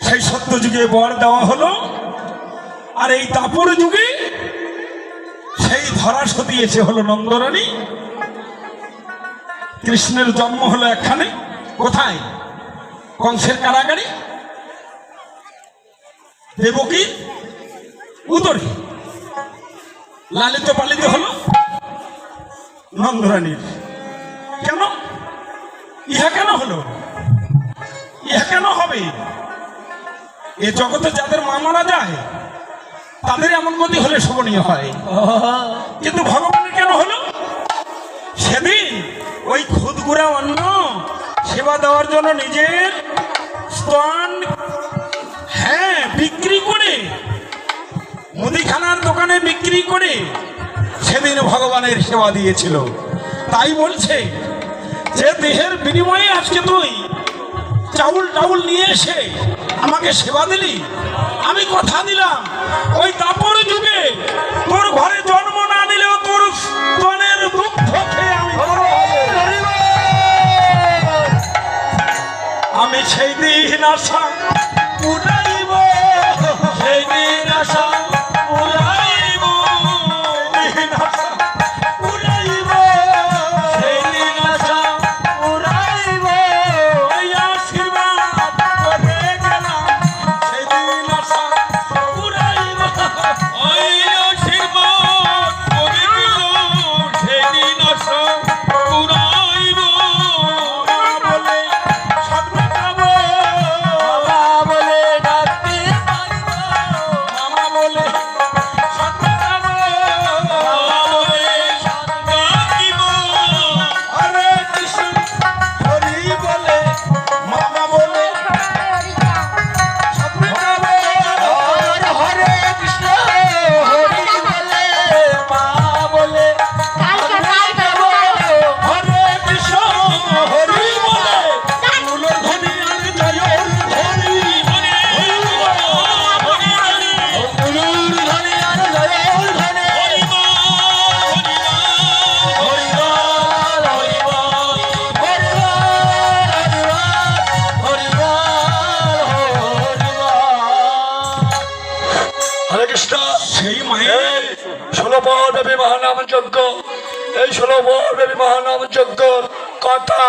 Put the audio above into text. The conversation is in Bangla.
সেই সত্য যুগে বর দেওয়া হলো, আর এই দাপর যুগে সেই ধরা সতিয়েছে হলো নন্দরানী। কৃষ্ণের জন্ম হলো এখানে, কোথায়? কংসের কারাগারে, দেবকী উদরে লালিত পালিত হলো নন্দরানীর। কেন? ইহা কেন হলো? ইহা কেন হবে? এ জগতে যাদের মা মারা যায় তাদের এমন গতি হলে শোভনীয় হয়, কিন্তু ভগবানের কেন হলো? সেদিন ওই খুদগুড়া অন্ন সেবা দেওয়ার জন্য নিজের স্তন বিক্রি করে, মুদিখানার দোকানে বিক্রি করে সেদিন ভগবানের সেবা দিয়েছিল। তাই বলছে যে দেহের বিনিময়ে আজকে তুই চাউল টাউল নিয়ে এসে আমাকে সেবা দিলি, আমি কথা দিলাম ওই দাপর যুগে তোর ঘরে জন্ম না দিলেও তোর স্তনের দুগ্ধ খেয়ে আমি সেই দিন আশা পুরাইব, সেই দিন আশা পুরাইব, 16 পর ব্যাপী মহানাম যজ্ঞ, এই 16 পর ব্যাপী মহানাম যজ্ঞ কথা